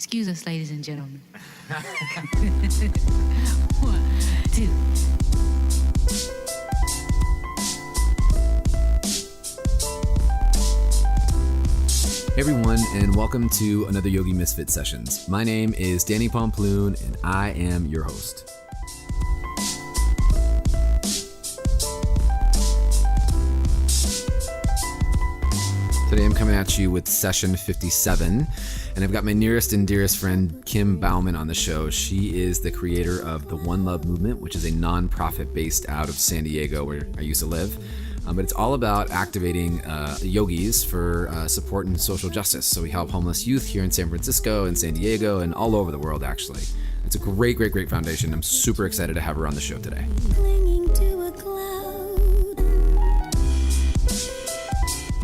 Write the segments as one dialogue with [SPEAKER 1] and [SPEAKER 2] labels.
[SPEAKER 1] Excuse us, ladies and gentlemen. 1, 2.
[SPEAKER 2] Hey everyone, and welcome to another Yogi Misfit Sessions. My name is Danni Pomplun, and I am your host. Today I'm coming at you with session 57, and I've got my nearest and dearest friend, Kim Bauman, on the show. She is the creator of the One Love Movement, which is a nonprofit based out of San Diego, where I used to live. But it's all about activating yogis for support and social justice. So we help homeless youth here in San Francisco and San Diego and all over the world, actually. It's a great foundation. I'm super excited to have her on the show today.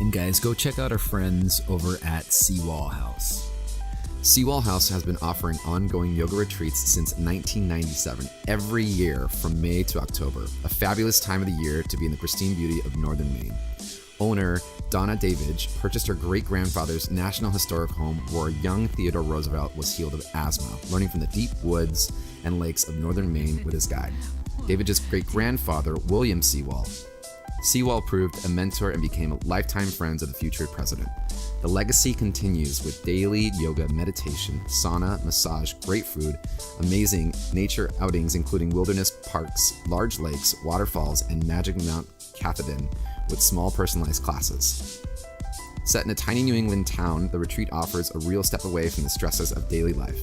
[SPEAKER 2] And guys, go check out our friends over at Seawall House. Seawall House has been offering ongoing yoga retreats since 1997, every year from May to October. A fabulous time of the year to be in the pristine beauty of northern Maine. Owner Donna Davidge purchased her great-grandfather's National Historic Home where young Theodore Roosevelt was healed of asthma, learning from the deep woods and lakes of northern Maine with his guide. Davidge's great-grandfather, William Seawall. Seawall proved a mentor and became lifetime friends of the future president. The legacy continues with daily yoga, meditation, sauna, massage, great food, amazing nature outings including wilderness parks, large lakes, waterfalls, and Magic Mount Katahdin with small personalized classes. Set in a tiny New England town, the retreat offers a real step away from the stresses of daily life.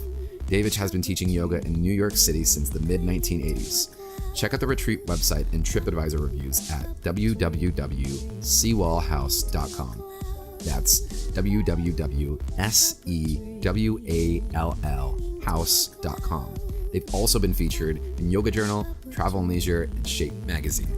[SPEAKER 2] Davidge has been teaching yoga in New York City since the mid-1980s. Check out the retreat website and TripAdvisor reviews at www.sewallhouse.com. That's www.sewallhouse.com. They've also been featured in Yoga Journal, Travel and Leisure, and Shape magazine.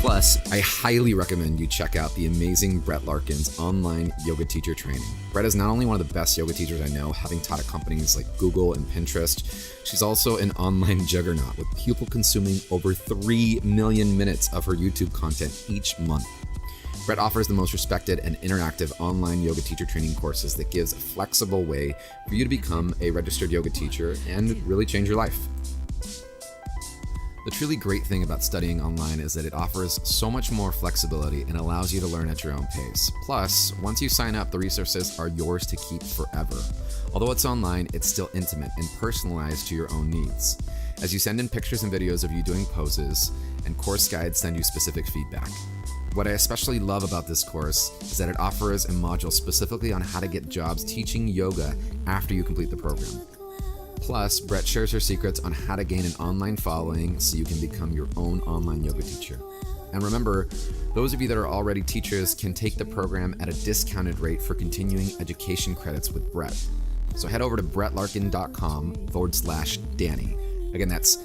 [SPEAKER 2] Plus, I highly recommend you check out the amazing Brett Larkin's online yoga teacher training. Brett is not only one of the best yoga teachers I know, having taught at companies like Google and Pinterest, she's also an online juggernaut with people consuming over 3 million minutes of her YouTube content each month. Brett offers the most respected and interactive online yoga teacher training courses that gives a flexible way for you to become a registered yoga teacher and really change your life. The truly great thing about studying online is that it offers so much more flexibility and allows you to learn at your own pace. Plus, once you sign up, the resources are yours to keep forever. Although it's online, it's still intimate and personalized to your own needs. As you send in pictures and videos of you doing poses, and course guides send you specific feedback. What I especially love about this course is that it offers a module specifically on how to get jobs teaching yoga after you complete the program. Plus, Brett shares her secrets on how to gain an online following so you can become your own online yoga teacher. And remember, those of you that are already teachers can take the program at a discounted rate for continuing education credits with Brett. So head over to brettlarkin.com/Danny. Again, that's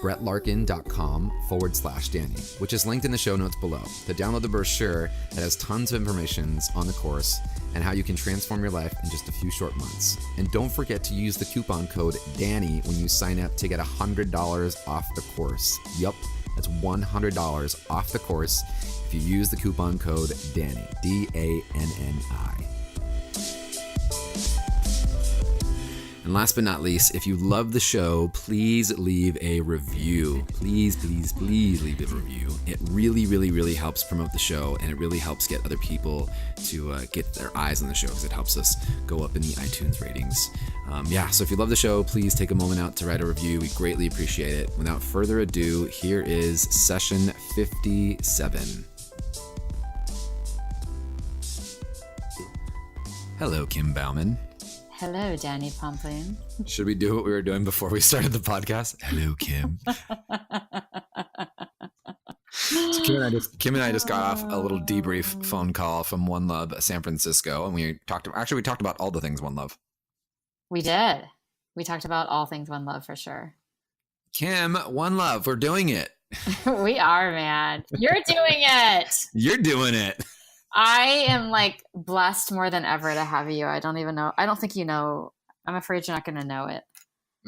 [SPEAKER 2] brettlarkin.com/Danny, which is linked in the show notes below, to download the brochure that has tons of information on the course and how you can transform your life in just a few short months. And don't forget to use the coupon code DANNY when you sign up to get $100 off the course. Yup, that's $100 off the course if you use the coupon code DANNY, DANNI. And last but not least, if you love the show, please leave a review. Please leave a review. It really helps promote the show, and it really helps get other people to get their eyes on the show because it helps us go up in the iTunes ratings. So if you love the show, please take a moment out to write a review. We greatly appreciate it. Without further ado, here is session 57. Hello, Kim Bauman.
[SPEAKER 3] Hello, Danni Pomplun.
[SPEAKER 2] Should we do what we were doing before we started the podcast? Hello, Kim. So Kim and I just got off a little debrief phone call from One Love San Francisco, and we talked about all the things One Love.
[SPEAKER 3] We did. We talked about all things One Love for sure.
[SPEAKER 2] Kim, One Love, we're doing it.
[SPEAKER 3] We are, man. You're doing it.
[SPEAKER 2] You're doing it.
[SPEAKER 3] I am blessed more than ever to have you. I don't even know. I don't think you know. I'm afraid you're not going to know it.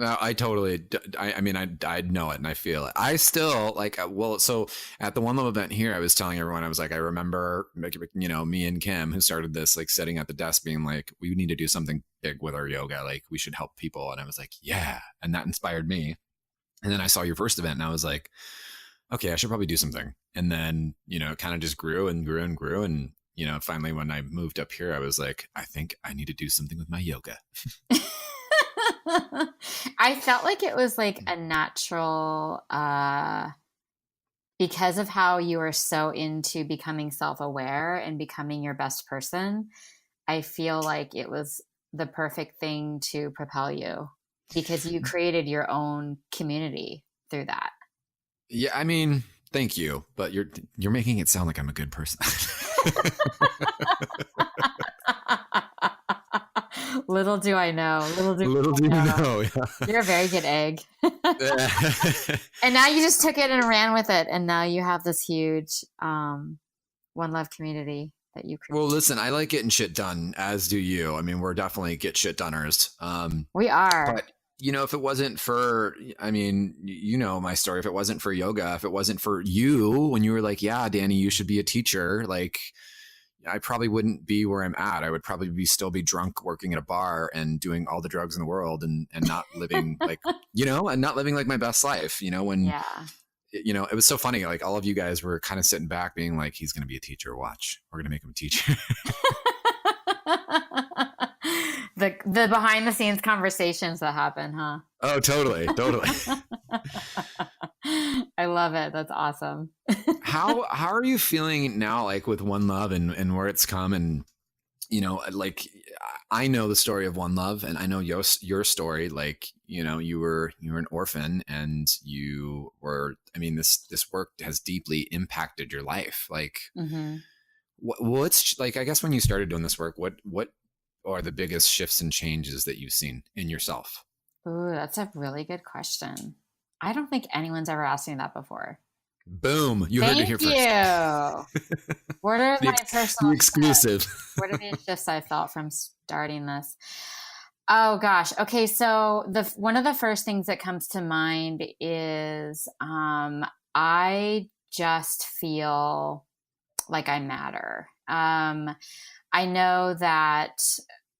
[SPEAKER 2] No, I totally, I mean, I know it and I feel it. I still like, well, so at the One Love event here, I was telling everyone, I was like, I remember, you know, me and Kim, who started this, like sitting at the desk being like, we need to do something big with our yoga. Like we should help people. And I was like, yeah. And that inspired me. And then I saw your first event and I was like, okay, I should probably do something. And then, you know, it kind of just grew and grew and grew. And, you know, finally, when I moved up here, I was like, I think I need to do something with my yoga.
[SPEAKER 3] I felt like it was like a natural, because of how you were so into becoming self-aware and becoming your best person. I feel like it was the perfect thing to propel you because you created your own community through that.
[SPEAKER 2] Yeah, I mean, thank you, but you're making it sound like I'm a good person.
[SPEAKER 3] Little do I know.
[SPEAKER 2] Little do you know. Yeah.
[SPEAKER 3] You're a very good egg. And now you just took it and ran with it, and now you have this huge One Love community that you created.
[SPEAKER 2] Well, listen, I like getting shit done, as do you. I mean, we're definitely get shit doners.
[SPEAKER 3] We are.
[SPEAKER 2] But you know, if it wasn't for, I mean, you know my story. If it wasn't for yoga, if it wasn't for you, when you were like, yeah, Danny, you should be a teacher, like, I probably wouldn't be where I'm at. I would probably still be drunk working at a bar and doing all the drugs in the world and not living like, you know, and not living like my best life, you know, when, you know, it was so funny. Like all of you guys were kind of sitting back being like, he's going to be a teacher. Watch, we're going to make him a teacher.
[SPEAKER 3] The behind the scenes conversations that happen, huh?
[SPEAKER 2] Oh, totally.
[SPEAKER 3] I love it. That's awesome.
[SPEAKER 2] How are you feeling now, like with One Love and where it's come? And, you know, like I know the story of One Love and I know your story. Like, you know, you were an orphan and you were, I mean, this work has deeply impacted your life. Like, what's like, I guess when you started doing this work, what are the biggest shifts and changes that you've seen in yourself?
[SPEAKER 3] Ooh, that's a really good question. I don't think anyone's ever asked me that before.
[SPEAKER 2] Boom. You heard it here first.
[SPEAKER 3] Thank you. What are my personal
[SPEAKER 2] the exclusive.
[SPEAKER 3] What are the shifts I felt from starting this? Oh gosh. Okay. So one of the first things that comes to mind is I just feel like I matter. I know that,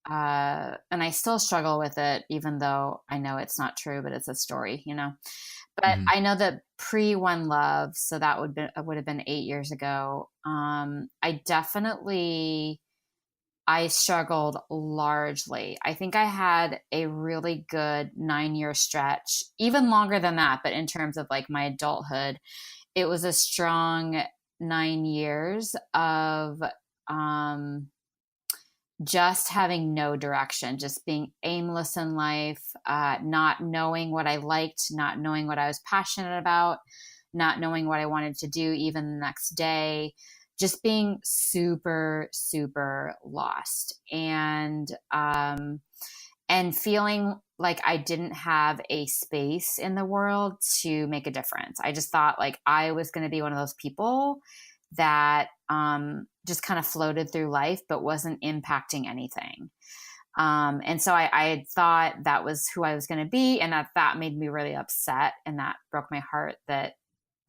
[SPEAKER 3] and I still struggle with it, even though I know it's not true, but it's a story, you know. But I know that pre One Love, so that would have been 8 years ago. I struggled largely. I think I had a really good 9-year stretch, even longer than that. But in terms of like my adulthood, it was a strong 9 years of just having no direction, just being aimless in life, not knowing what I liked, not knowing what I was passionate about, not knowing what I wanted to do even the next day, just being super, super lost and feeling like I didn't have a space in the world to make a difference. I just thought like I was going to be one of those people that just kind of floated through life, but wasn't impacting anything. And so I had thought that was who I was going to be. And that made me really upset. And that broke my heart that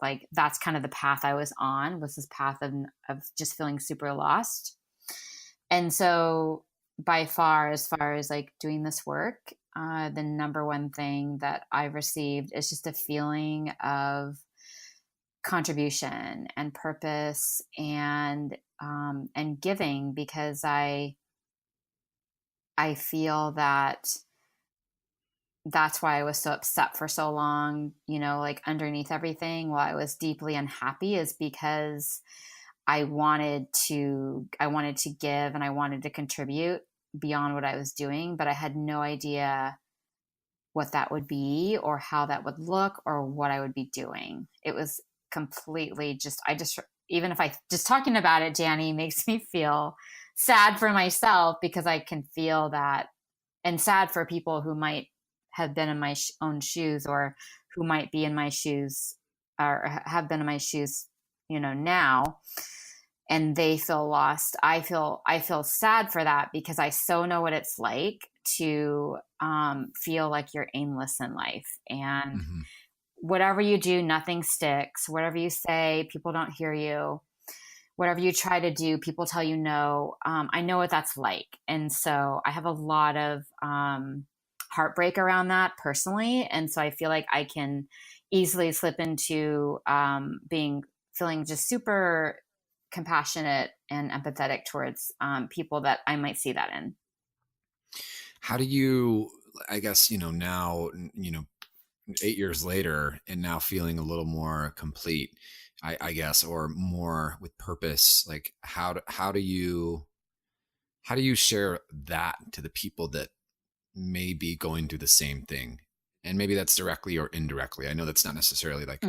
[SPEAKER 3] like, that's kind of the path I was on, was this path of just feeling super lost. And so by far, as far as like doing this work, the number one thing that I've received is just a feeling of contribution and purpose and giving, because I feel that that's why I was so upset for so long, you know, like underneath everything, why I was deeply unhappy, is because I wanted to give and I wanted to contribute beyond what I was doing, but I had no idea what that would be or how that would look or what I would be doing. It was completely even if I just talking about it, Danny, makes me feel sad for myself, because I can feel that, and sad for people who might have been in my own shoes, or who might be in my shoes or have been in my shoes, you know, now. and they feel lost. I feel sad for that, because I so know what it's like to feel like you're aimless in life, and whatever you do, nothing sticks. Whatever you say, people don't hear you. Whatever you try to do, people tell you no. I know what that's like. And so I have a lot of heartbreak around that personally. And so I feel like I can easily slip into feeling just super compassionate and empathetic towards people that I might see that in.
[SPEAKER 2] How do you, I guess, now, 8 years later, and now feeling a little more complete, I guess, or more with purpose, like how do you share that to the people that may be going through the same thing? And maybe that's directly or indirectly. I know that's not necessarily like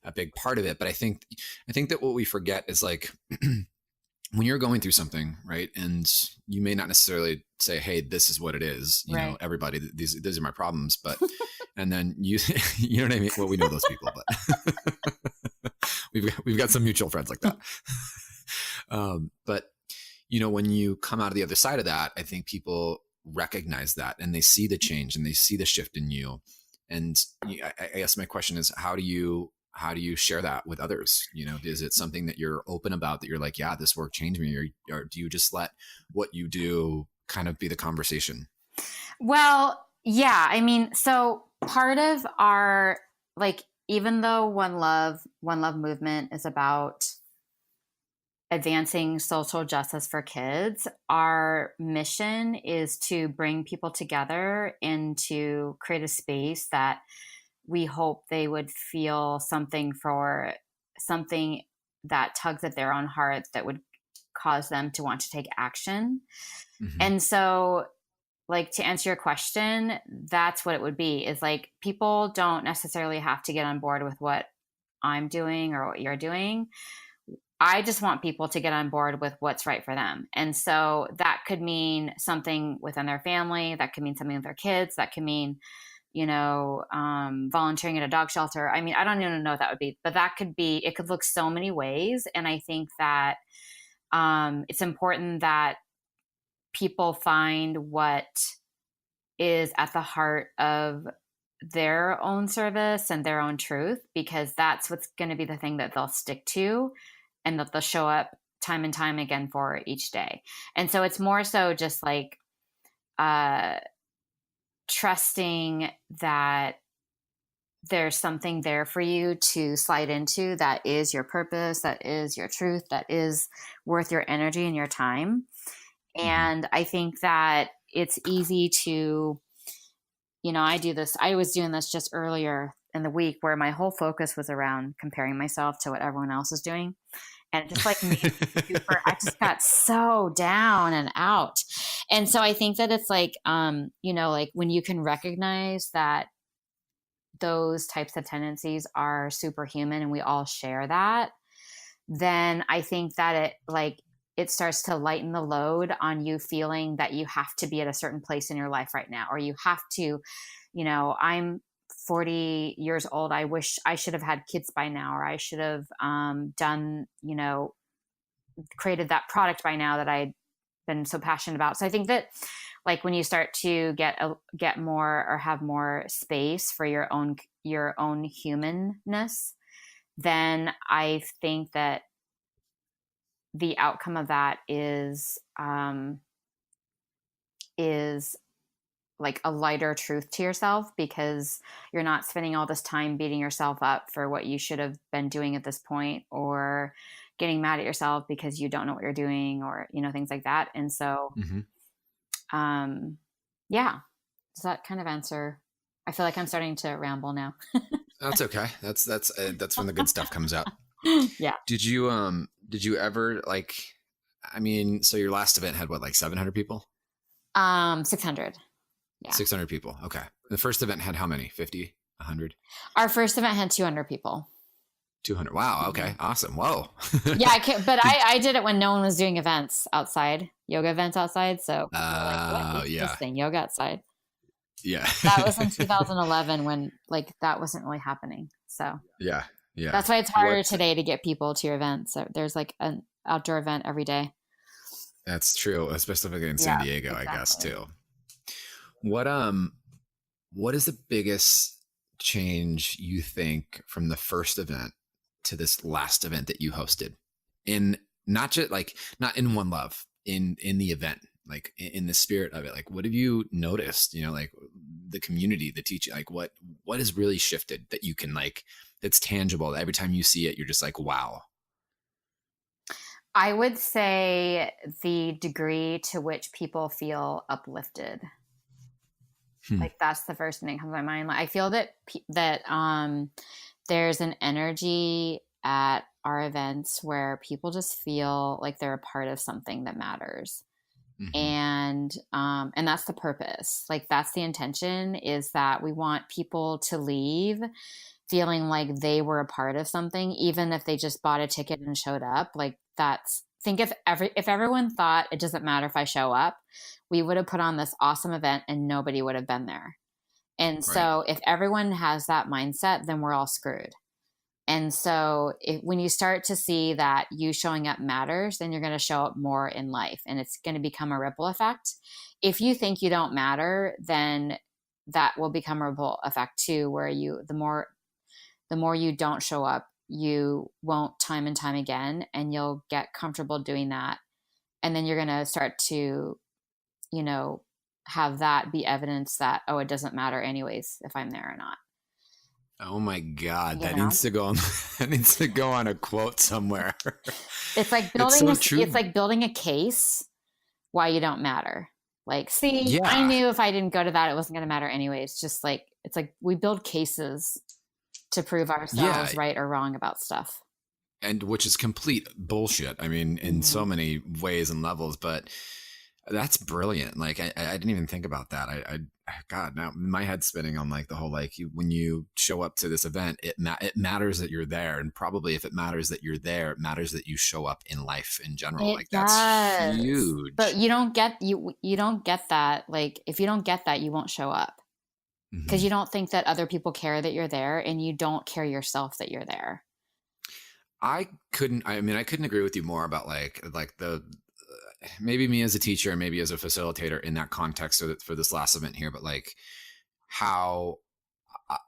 [SPEAKER 2] a big part of it, but I think that what we forget is like when you're going through something, right? And you may not necessarily say, "Hey, this is what it is." Everybody, these are my problems, but and then you know what I mean? Well, we know those people, but we've got some mutual friends like that. But when you come out of the other side of that, I think people recognize that, and they see the change, and they see the shift in you. And I guess my question is, how do you share that with others? Is it something that you're open about, that you're like, yeah, this work changed me, or do you just let what you do kind of be the conversation?
[SPEAKER 3] Well, yeah. I mean, so part of our, like, even though One Love movement is about advancing social justice for kids, our mission is to bring people together and to create a space that we hope they would feel something that tugs at their own heart, that would cause them to want to take action. And so, like, to answer your question, that's what it would be, is like, people don't necessarily have to get on board with what I'm doing or what you're doing. I just want people to get on board with what's right for them. And so that could mean something within their family. That could mean something with their kids. That could mean, volunteering at a dog shelter. I mean, I don't even know what that would be, but it could look so many ways. And I think that it's important that people find what is at the heart of their own service and their own truth, because that's what's going to be the thing that they'll stick to, and that they'll show up time and time again for each day. And so it's more so just like trusting that there's something there for you to slide into that is your purpose, that is your truth, that is worth your energy and your time. And I think that it's easy to, I was doing this just earlier in the week, where my whole focus was around comparing myself to what everyone else is doing. And it just like made me I just got so down and out. And so I think that it's like, like when you can recognize that those types of tendencies are superhuman and we all share that, then I think that it starts to lighten the load on you feeling that you have to be at a certain place in your life right now, or you have to, I'm 40 years old. I wish I should have had kids by now, or I should have done, created that product by now that I'd been so passionate about. So I think that like when you start to get more or have more space for your own humanness, then I think that the outcome of that is like a lighter truth to yourself, because you're not spending all this time beating yourself up for what you should have been doing at this point, or getting mad at yourself because you don't know what you're doing, or, things like that. And so, yeah, does that kind of answer? I feel like I'm starting to ramble now.
[SPEAKER 2] That's okay. That's when the good stuff comes out.
[SPEAKER 3] Yeah.
[SPEAKER 2] Did you ever so your last event had what, like 700 people?
[SPEAKER 3] 600. Yeah.
[SPEAKER 2] 600 people. Okay. The first event had how many? 50, 100?
[SPEAKER 3] Our first event had 200 people. 200.
[SPEAKER 2] Wow. Okay. Awesome. Whoa.
[SPEAKER 3] Yeah. I did it when no one was doing events outside, yoga events outside. So what is this thing? Yoga outside.
[SPEAKER 2] Yeah.
[SPEAKER 3] That was in 2011 when that wasn't really happening. So
[SPEAKER 2] yeah.
[SPEAKER 3] That's why it's harder today to get people to your events. So there's outdoor event every day.
[SPEAKER 2] That's true, especially in San Diego, exactly. I guess too. What is the biggest change you think from the first event to this last event that you hosted? In not just like, not in One Love, in the event, like in the spirit of it, like what have you noticed, you know, like the community, the teaching, like what has really shifted that you can like, that's tangible, that every time you see it, you're just like, wow.
[SPEAKER 3] I would say the degree to which people feel uplifted. Like that's the first thing that comes to my mind. Like, I feel that there's an energy at our events where people just feel like they're a part of something that matters. And that's the purpose. Like that's the intention, is that we want people to leave feeling like they were a part of something, even if they just bought a ticket and showed up. Like if everyone thought it doesn't matter if I show up, we would have put on this awesome event and nobody would have been there. And so if everyone has that mindset, then we're all screwed. And so when you start to see that you showing up matters, then you're going to show up more in life, and it's going to become a ripple effect. If you think you don't matter, then that will become a ripple effect too, where the more you don't show up, you won't time and time again, and you'll get comfortable doing that. And then you're going to start to, you know, have that be evidence that, oh, it doesn't matter anyways if I'm there or not.
[SPEAKER 2] Oh my God, that needs to go on a quote somewhere.
[SPEAKER 3] It's like it's like building a case why you don't matter. Like, see, I knew if I didn't go to that, it wasn't going to matter anyways. Just like, it's like we build cases to prove ourselves right or wrong about stuff.
[SPEAKER 2] And which is complete bullshit. I mean, in so many ways and levels, but that's brilliant. Like, I didn't even think about that. God, now my head's spinning on like the whole, like when you show up to this event, it matters that you're there. And probably if it matters that you're there, it matters that you show up in life in general. That's huge.
[SPEAKER 3] But you don't get that. Like, if you don't get that, you won't show up. Because you don't think that other people care that you're there, and you don't care yourself that you're there.
[SPEAKER 2] I couldn't agree with you more about like the maybe me as a teacher and maybe as a facilitator in that context for this last event here, but like how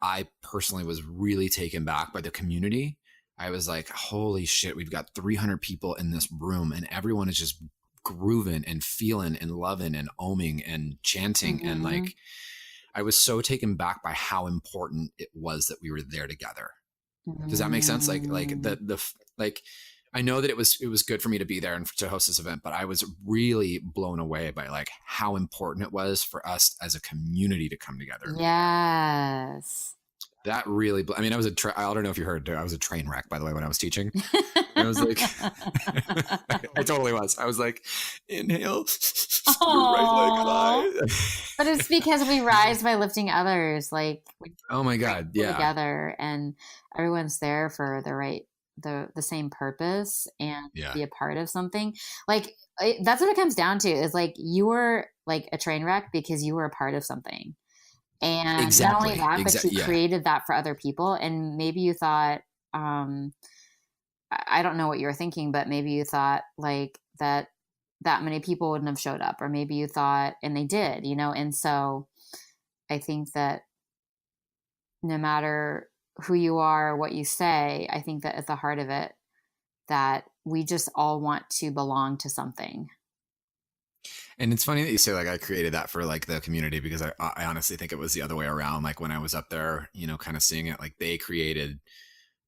[SPEAKER 2] I personally was really taken back by the community. I was like, holy shit, we've got 300 people in this room and everyone is just grooving and feeling and loving and oming and chanting. And like, I was so taken back by how important it was that we were there together. Does that make sense? Like I know that it was good for me to be there and to host this event, but I was really blown away by like how important it was for us as a community to come together.
[SPEAKER 3] Yes.
[SPEAKER 2] That really, I mean, I don't know if you heard, I was a train wreck, by the way, when I was teaching. I was like, I totally was. I was like, inhale, right leg high.
[SPEAKER 3] But it's because we rise by lifting others. Like,
[SPEAKER 2] oh my God, yeah.
[SPEAKER 3] Together, and everyone's there for the same purpose and be a part of something. Like, that's what it comes down to, is like, you were like a train wreck because you were a part of something. And not only that, but you created that for other people. And maybe you thought, I don't know what you were thinking, but maybe you thought like that many people wouldn't have showed up, or maybe you thought, and they did, you know? And so I think that no matter who you are, what you say, I think that at the heart of it, that we just all want to belong to something.
[SPEAKER 2] And it's funny that you say like I created that for like the community, because I honestly think it was the other way around. Like when I was up there, you know, kind of seeing it, like they created,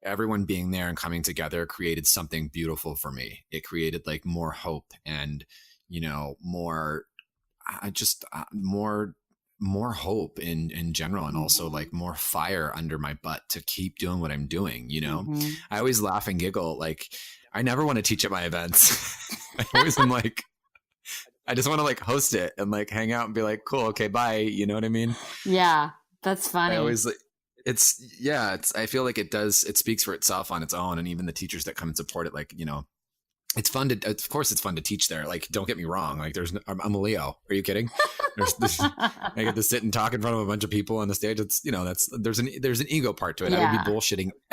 [SPEAKER 2] everyone being there and coming together created something beautiful for me. It created like more hope and, you know, more hope in general, and also like more fire under my butt to keep doing what I'm doing. You know, I always laugh and giggle. Like I never want to teach at my events. I always am like, I just want to like host it and like hang out and be like, cool, okay, bye. You know what I mean? Yeah,
[SPEAKER 3] that's funny.
[SPEAKER 2] I always like, I feel like it speaks for itself on its own. And even the teachers that come and support it, like, you know, of course it's fun to teach there. Like, don't get me wrong. Like I'm a Leo. Are you kidding? I get to sit and talk in front of a bunch of people on the stage. It's, you know, there's an ego part to it. Yeah. I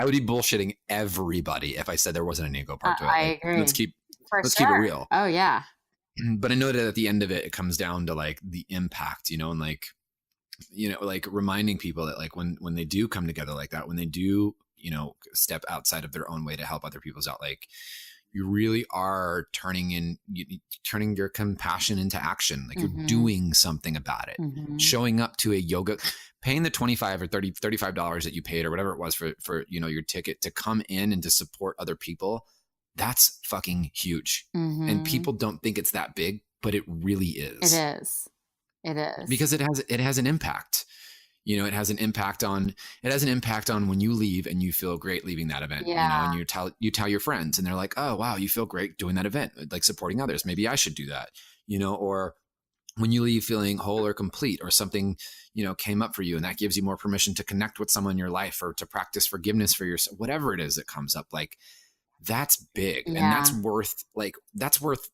[SPEAKER 2] would be bullshitting everybody if I said there wasn't an ego part to it.
[SPEAKER 3] I agree. For
[SPEAKER 2] Let's
[SPEAKER 3] sure.
[SPEAKER 2] keep it real.
[SPEAKER 3] Oh yeah.
[SPEAKER 2] But I know that at the end of it, it comes down to like the impact, you know, and like, you know, like reminding people that like when they do come together like that, when they do, you know, step outside of their own way to help other people's out, like you really are turning your compassion into action. Like you're doing something about it, showing up to a yoga, paying the $25 or $35 that you paid or whatever it was for, you know, your ticket to come in and to support other people. That's fucking huge. And people don't think it's that big, but it really is.
[SPEAKER 3] It is. It is.
[SPEAKER 2] Because it has an impact. You know, it has an impact on when you leave and you feel great leaving that event, you know, and you tell your friends and they're like, oh, wow, you feel great doing that event, like supporting others. Maybe I should do that, you know, or when you leave feeling whole or complete or something, you know, came up for you and that gives you more permission to connect with someone in your life or to practice forgiveness for yourself, whatever it is that comes up, like that's big. And that's worth,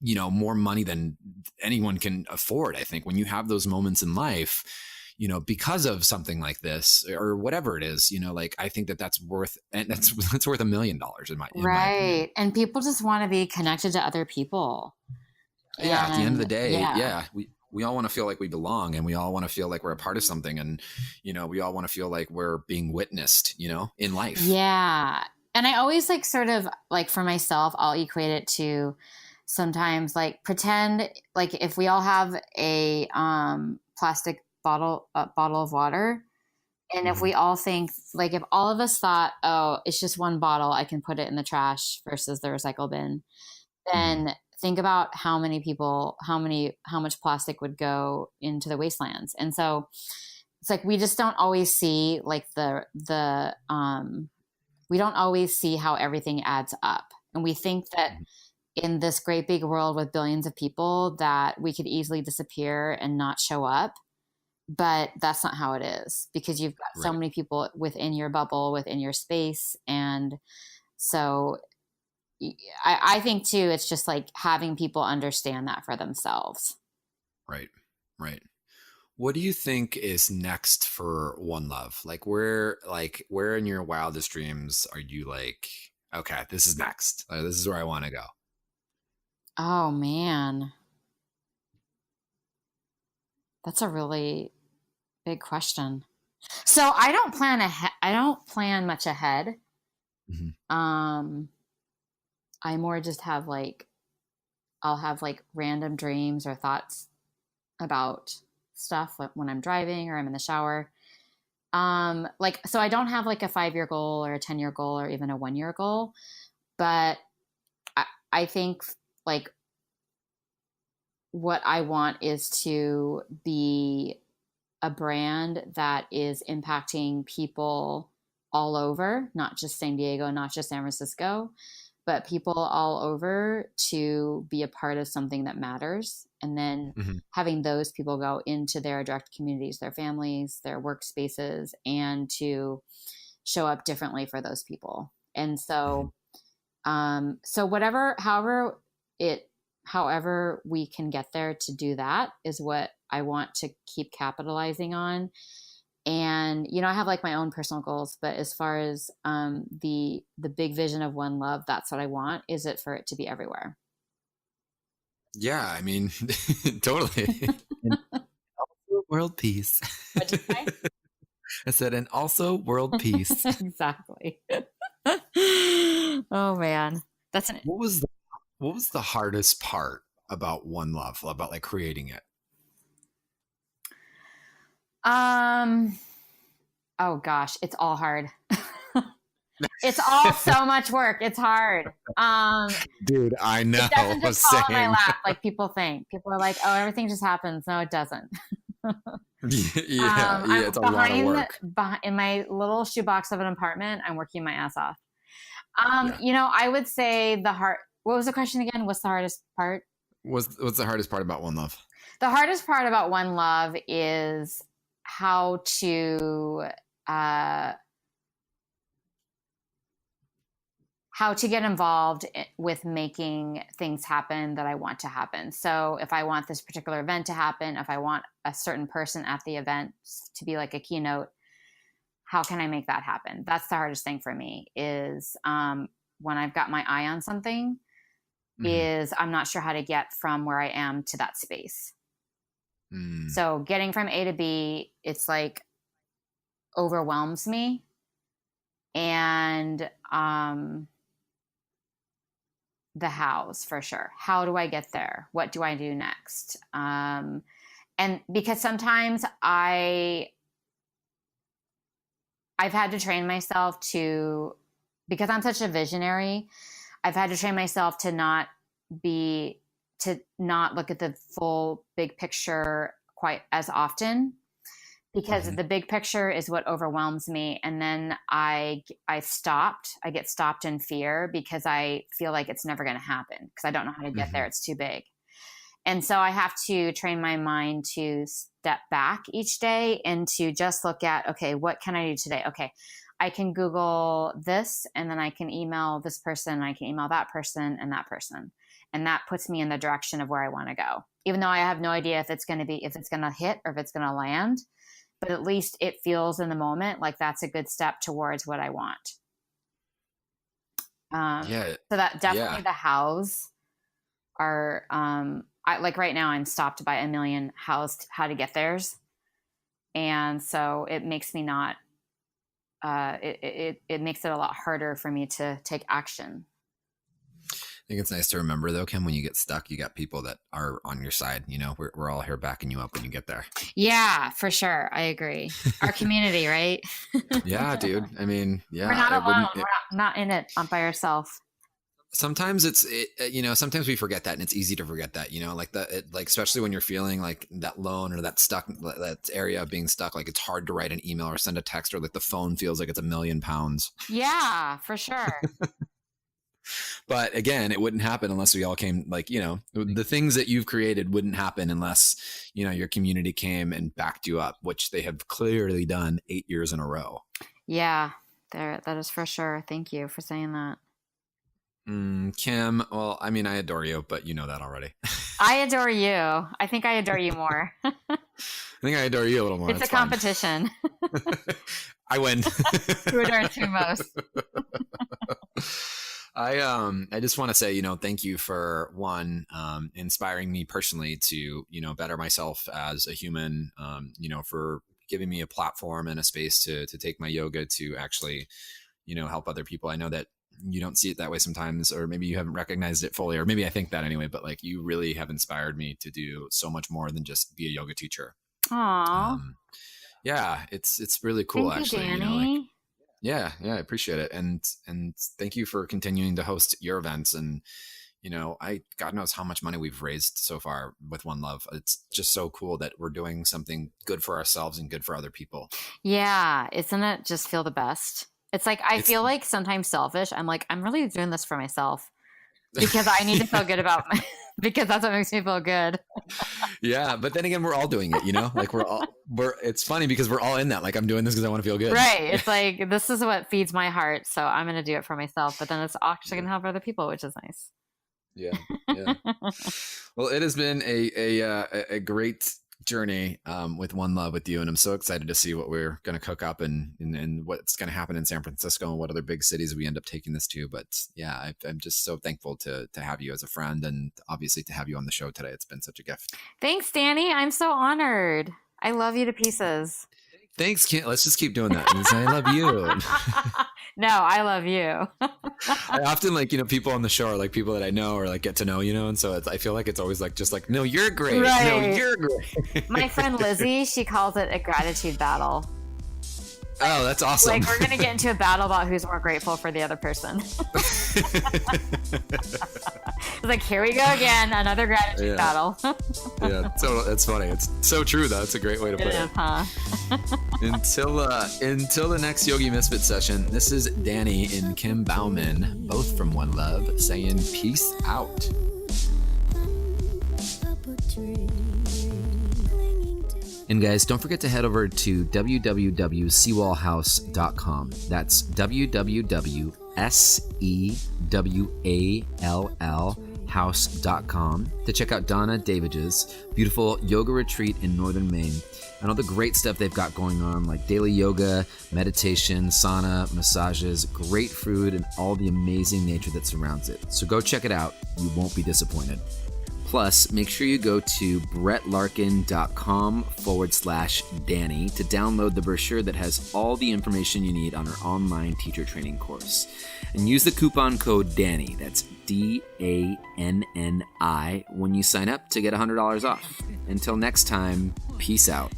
[SPEAKER 2] you know, more money than anyone can afford. I think when you have those moments in life, you know, because of something like this or whatever it is, you know, like I think that's worth, and that's worth $1 million in my opinion.
[SPEAKER 3] And people just want to be connected to other people.
[SPEAKER 2] Yeah. At the end of the day, we all want to feel like we belong and we all want to feel like we're a part of something. And, you know, we all want to feel like we're being witnessed, you know, in life.
[SPEAKER 3] Yeah. And I always like sort of like for myself, I'll equate it to sometimes like pretend like if we all have a plastic bottle of water, and if we all think like if all of us thought, oh, it's just one bottle, I can put it in the trash versus the recycle bin, then think about how much plastic would go into the wastelands. And so it's like we just don't always see like we don't always see how everything adds up. And we think that in this great big world with billions of people that we could easily disappear and not show up. But that's not how it is, because you've got so many people within your bubble, within your space. And so I think too, it's just like having people understand that for themselves.
[SPEAKER 2] Right. Right. What do you think is next for One Love? Like where in your wildest dreams are you like, okay, this is next. This is where I want to go.
[SPEAKER 3] Oh man. That's a really big question. So I don't plan much ahead. I more just have like, I'll have like random dreams or thoughts about stuff when I'm driving or I'm in the shower. Like, so I don't have like a 5-year goal or a 10-year goal or even a 1-year goal, but I think like what I want is to be a brand that is impacting people all over, not just San Diego, not just San Francisco, but people all over to be a part of something that matters. And then having those people go into their direct communities, their families, their workspaces, and to show up differently for those people. And so, however we can get there to do that is what I want to keep capitalizing on. And, you know, I have like my own personal goals, but as far as the big vision of One Love, that's what I want, is it for it to be everywhere.
[SPEAKER 2] Yeah, I mean, totally. And also world peace.
[SPEAKER 3] What'd you say?
[SPEAKER 2] I said, and also world peace.
[SPEAKER 3] Exactly. Oh man,
[SPEAKER 2] What was the hardest part about One Love, about like creating it?
[SPEAKER 3] Oh gosh, it's all hard. It's all so much work. It's hard.
[SPEAKER 2] Dude, I know.
[SPEAKER 3] It doesn't just fall in my lap like people think. People are like, oh, everything just happens. No, it doesn't.
[SPEAKER 2] It's a lot of work.
[SPEAKER 3] In my little shoebox of an apartment, I'm working my ass off. You know, I would say what was the question again? What's the hardest part?
[SPEAKER 2] What's the hardest part about One Love?
[SPEAKER 3] The hardest part about One Love is how to get involved with making things happen that I want to happen. So if I want this particular event to happen, if I want a certain person at the event to be like a keynote, how can I make that happen? That's the hardest thing for me is when I've got my eye on something, is I'm not sure how to get from where I am to that space. So getting from A to B, it's like overwhelms me. And the hows for sure. How do I get there? What do I do next? And because sometimes I've had to train myself to, because I'm such a visionary, I've had to train myself to not look at the full big picture quite as often, because the big picture is what overwhelms me. And then I get stopped in fear because I feel like it's never going to happen because I don't know how to get there. It's too big. And so I have to train my mind to step back each day and to just look at, okay, what can I do today? Okay, I can Google this, and then I can email this person, I can email that person and that person. And that puts me in the direction of where I want to go, even though I have no idea if it's going to hit or if it's going to land. But at least it feels in the moment like that's a good step towards what I want. So that definitely the hows are, like right now I'm stopped by a million how to get theirs. And so it makes me not, it makes it a lot harder for me to take action.
[SPEAKER 2] I think it's nice to remember though, Kim, when you get stuck, you got people that are on your side. You know, we're all here backing you up when you get there.
[SPEAKER 3] Yeah, for sure. I agree. Our community, right?
[SPEAKER 2] Yeah, dude. I mean, yeah.
[SPEAKER 3] We're not alone. We're not in it by ourselves.
[SPEAKER 2] Sometimes sometimes we forget that, and it's easy to forget that, like especially when you're feeling like that lone or that stuck, that area of being stuck, like it's hard to write an email or send a text, or like the phone feels like it's £1,000,000.
[SPEAKER 3] Yeah, for sure.
[SPEAKER 2] But again, it wouldn't happen unless we all came, the things that you've created wouldn't happen unless, your community came and backed you up, which they have clearly done 8 years in a row.
[SPEAKER 3] Yeah, that is for sure. Thank you for saying that.
[SPEAKER 2] Kim, well, I mean, I adore you, but you know that already.
[SPEAKER 3] I adore you. I think I adore you more.
[SPEAKER 2] I think I adore you a little more.
[SPEAKER 3] It's a competition.
[SPEAKER 2] I win.
[SPEAKER 3] Who adores you most?
[SPEAKER 2] I just want to say, thank you for inspiring me personally to, better myself as a human, for giving me a platform and a space to take my yoga to actually, help other people. I know that you don't see it that way sometimes, or maybe you haven't recognized it fully, or maybe I think that anyway, but like you really have inspired me to do so much more than just be a yoga teacher.
[SPEAKER 3] Aww.
[SPEAKER 2] Yeah, it's really cool.
[SPEAKER 3] Thank
[SPEAKER 2] actually,
[SPEAKER 3] you, Danny.
[SPEAKER 2] Yeah, I appreciate it. And thank you for continuing to host your events. And, God knows how much money we've raised so far with One Love. It's just so cool that we're doing something good for ourselves and good for other people.
[SPEAKER 3] Yeah. Isn't it just feel the best? It's like, I feel like sometimes selfish. I'm like, I'm really doing this for myself because I need to feel good about because that's what makes me feel good.
[SPEAKER 2] Yeah. But then again, we're all doing it, like it's funny because we're all in that. Like I'm doing this because I want to feel good.
[SPEAKER 3] Right. It's like, this is what feeds my heart. So I'm going to do it for myself, but then it's actually going to help other people, which is nice. Yeah.
[SPEAKER 2] Well, it has been a great journey with One Love with you, and I'm so excited to see what we're going to cook up and what's going to happen in San Francisco and what other big cities we end up taking this to. But yeah, I'm just so thankful to have you as a friend, and obviously to have you on the show today. It's been such a gift.
[SPEAKER 3] Thanks, Danny. I'm so honored. I love you to pieces.
[SPEAKER 2] Thanks, Kim. Let's just keep doing that. I love you.
[SPEAKER 3] No, I love you.
[SPEAKER 2] I often people on the show are like people that I know or like get to know, and so I feel like it's always like just like, no, you're great.
[SPEAKER 3] Right.
[SPEAKER 2] No, you're great.
[SPEAKER 3] My friend Lizzie, she calls it a gratitude battle.
[SPEAKER 2] Oh, that's awesome.
[SPEAKER 3] Like we're going to get into a battle about who's more grateful for the other person. It's like, here we go again, another gratitude battle.
[SPEAKER 2] Yeah, so that's funny. It's so true though. It's a great way to put it.
[SPEAKER 3] Huh?
[SPEAKER 2] Until the next Yogi Misfit session, this is Danny and Kim Bauman, both from One Love, saying peace out. And guys, don't forget to head over to www.sewallhouse.com. That's www.sewall DanniHouse.com to check out Donna Davidge's beautiful yoga retreat in northern Maine and all the great stuff they've got going on, like daily yoga, meditation, sauna, massages, great food, and all the amazing nature that surrounds it. So go check it out. You won't be disappointed. Plus, make sure you go to brettlarkin.com/Danny to download the brochure that has all the information you need on our online teacher training course. And use the coupon code DANNI, that's DANNI, when you sign up to get $100 off. Until next time, peace out.